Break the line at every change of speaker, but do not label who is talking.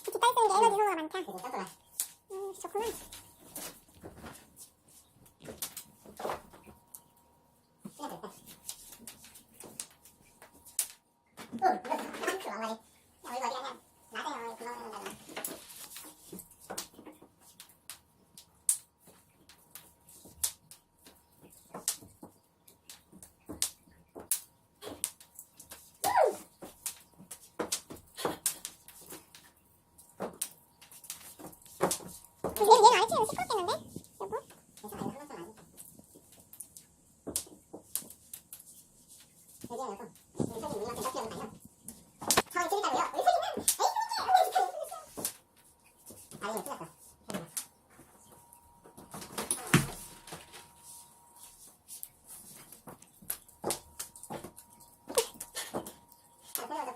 깃발 쓰는 게 에너지 소모가 많다. 좋구나. 얘는 아래층에서 시끄럽겠는데? 여보? 여보?